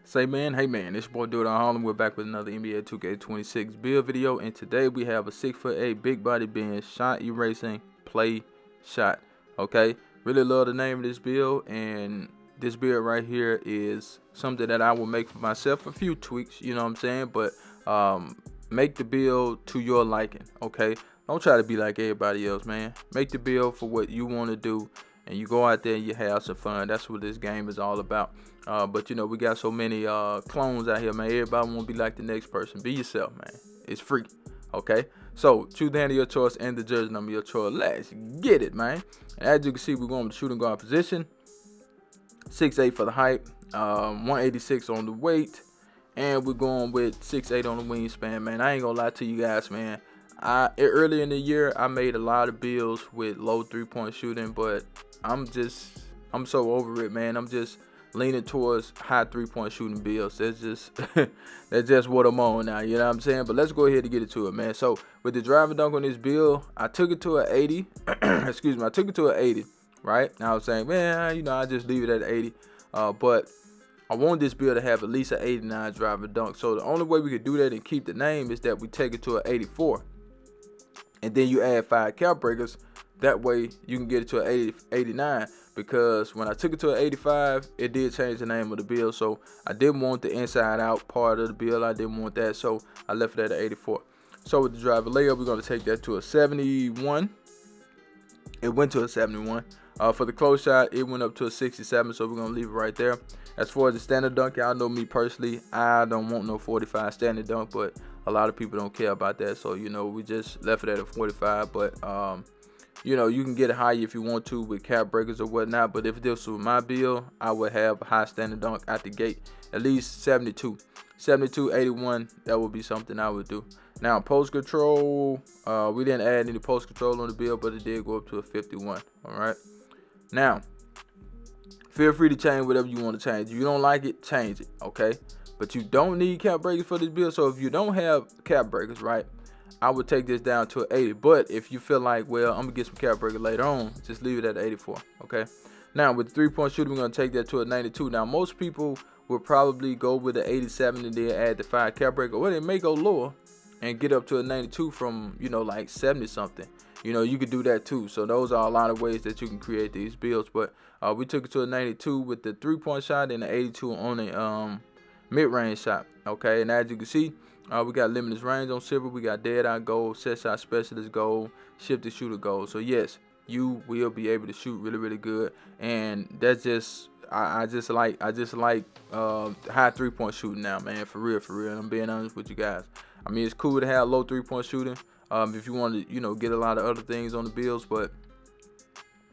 Say man, hey man, it's your boy Dude on Harlem. We're back with another NBA 2K26 build video, and today we have a 6'8" big body being shot erasing play shot. Okay, really love the name of this build, and this build right here is something that I will make for myself. A few tweaks, you know what I'm saying, but make the build to your liking. Okay, don't try to be like everybody else, man. Make the build for what you want to do, and you go out there and you have some fun. That's what this game is all about. But you know, we got so many clones out here, man. Everybody want to be like the next person. Be yourself, man. It's free. Okay, so choose the hand of your choice and the jersey number of your choice. Let's get it, man. And as you can see, we're going with the shooting guard position. 6'8" for the height, 186 on the weight, and we're going with 6'8" on the wingspan, man. I ain't gonna lie to you guys, man. Early in the year, I made a lot of builds with low 3-point shooting, but I'm so over it, man. I'm just leaning towards high 3-point shooting builds. That's just what I'm on now, you know what I'm saying? But let's go ahead and get into it, man. So with the drive and dunk on this build, I took it to an 80. Excuse me, I took it to an 80, right? Now I was saying, man, you know, I just leave it at 80. But I want this build to have at least an 89 drive and dunk. So the only way we could do that and keep the name is that we take it to an 84. And then you add 5 cap breakers. That way you can get it to an 89, because when I took it to an 85, it did change the name of the build. So I didn't want the inside out part of the build. I didn't want that, so I left it at an 84. So with the driver layup, we're going to take that to a 71. It went to a 71. For the close shot, it went up to a 67, so we're going to leave it right there. As far as the standard dunk, y'all know me personally, I don't want no 45 standard dunk, but a lot of people don't care about that. So, you know, we just left it at a 45, but you know, you can get it higher if you want to with cap breakers or whatnot. But if this was my build, I would have a high standard dunk at the gate, at least 72, 81. That would be something I would do. Now post control, we didn't add any post control on the build, but it did go up to a 51. All right. Now, feel free to change whatever you want to change. If you don't like it, change it. Okay. But you don't need cap breakers for this build. So if you don't have cap breakers, right, I would take this down to an 80. But if you feel like, well, I'm going to get some cap breaker later on, just leave it at 84, okay? Now, with the 3-point shooting, we're going to take that to a 92. Now, most people will probably go with an 87 and then add the 5 cap breaker. Well, they may go lower and get up to a 92 from, you know, like 70-something. You know, you could do that too. So those are a lot of ways that you can create these builds. But we took it to a 92 with the 3-point shot and an 82 on the mid-range shot, okay? And as you can see, we got limitless range on silver. We got dead eye gold, set shot specialist gold, shifted shooter gold. So yes, you will be able to shoot really, really good. And that's just I just like high 3-point shooting now, man. For real. I'm being honest with you guys. I mean, it's cool to have low 3-point shooting if you want to, you know, get a lot of other things on the builds, but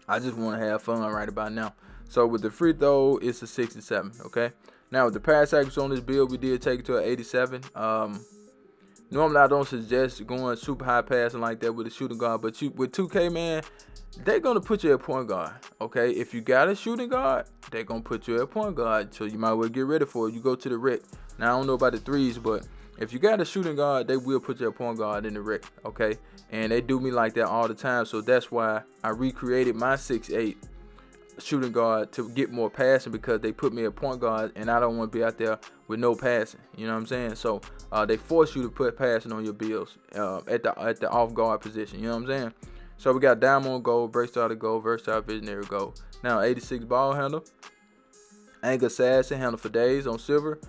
I just want to have fun right about now. So with the free throw, it's a 67, okay? Now, with the pass accuracy on this build, we did take it to an 87. Normally, I don't suggest going super high passing like that with a shooting guard, but with 2K, man, they're going to put you at point guard, okay? If you got a shooting guard, they're going to put you at point guard, so you might well get ready for it. You go to the rec. Now, I don't know about the threes, but if you got a shooting guard, they will put you at point guard in the rec, okay? And they do me like that all the time, so that's why I recreated my 6'8" shooting guard to get more passing, because they put me at point guard and I don't want to be out there with no passing, you know what I'm saying? So they force you to put passing on your builds at the off guard position, you know what I'm saying? So we got diamond gold, break starter gold, versatile visionary gold. Now 86 ball handle, anchor assassin handle for days on silver.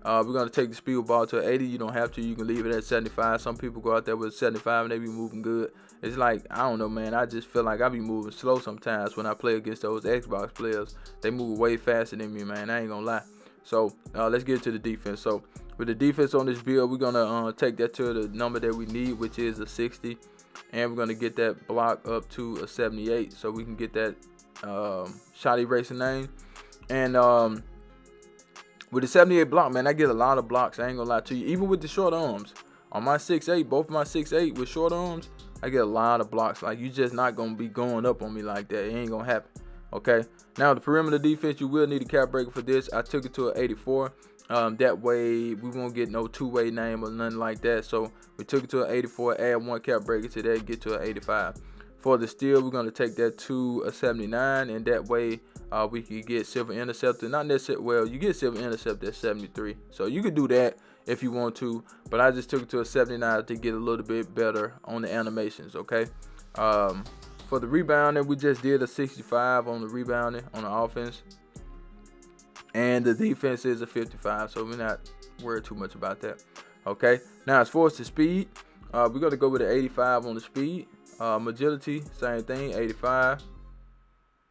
We're going to take the speed ball to 80. You don't have to. You can leave it at 75. Some people go out there with 75 and they be moving good. It's like, I don't know, man. I just feel like I be moving slow sometimes when I play against those Xbox players. They move way faster than me, man. I ain't going to lie. So let's get to the defense. So with the defense on this build, we're going to take that to the number that we need, which is a 60. And we're going to get that block up to a 78 so we can get that shot erasing name. And with the 78 block, man, I get a lot of blocks. I ain't gonna lie to you. Even with the short arms, on my 6'8", both my 6'8" with short arms, I get a lot of blocks. Like, you just not gonna be going up on me like that. It ain't gonna happen. Okay. Now the perimeter defense, you will need a cap breaker for this. I took it to an 84. That way we won't get no two-way name or nothing like that. So we took it to an 84. Add 1 cap breaker to that, get to an 85. For the steel, we're going to take that to a 79, and that way we can get silver interceptor. Not necessarily, well, you get silver interceptor at 73, so you could do that if you want to, but I just took it to a 79 to get a little bit better on the animations. Okay. For the rebounding, we just did a 65 on the rebounding on the offense, and the defense is a 55, so we're not worried too much about that. Okay, now as far as the speed, we're going to go with an 85 on the speed. Agility, same thing, 85.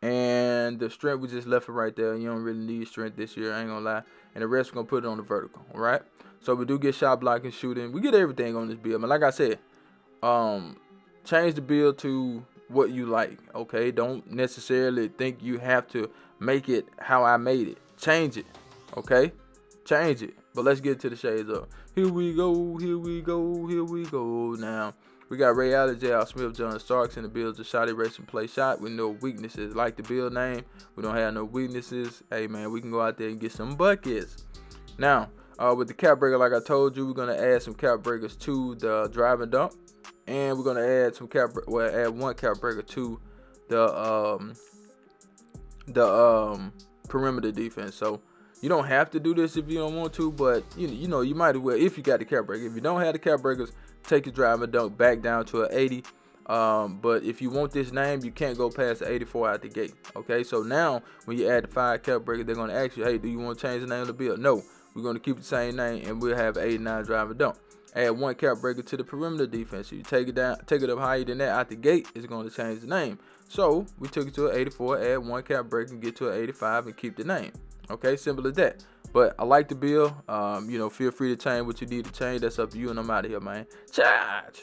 And the strength, we just left it right there. You don't really need strength this year, I ain't gonna lie. And the rest, we're gonna put it on the vertical. All right, so we do get shot blocking, shooting. We get everything on this build. But like I said, change the build to what you like. Okay, don't necessarily think you have to make it how I made it. Change it. Okay, change it. But let's get to the shades up. Here we go, here we go, here we go. Now, we got Ray Allen, J.R. Smith, John Starks in the build of Shot Racing Playshot with no weaknesses. Like the build name, we don't have no weaknesses. Hey, man, we can go out there and get some buckets. Now, with the cap breaker, like I told you, we're going to add some cap breakers to the drive and dunk. And we're going to add some add one cap breaker to the perimeter defense. So, you don't have to do this if you don't want to, but you know you might as well if you got the cap breaker. If you don't have the cap breakers, take your drive and dunk back down to an 80. But if you want this name, you can't go past the 84 out the gate. Okay, so now when you add the 5 cap breaker, they're going to ask you, hey, do you want to change the name of the build? No, we're going to keep the same name, and we'll have 89 drive and dunk. Add 1 cap breaker to the perimeter defense. So you take it up higher than that out the gate, it's going to change the name. So we took it to an 84, add 1 cap breaker, get to an 85, and keep the name. Okay, simple as that. But I like the build. Feel free to change what you need to change. That's up to you, and I'm out of here, man. Charge.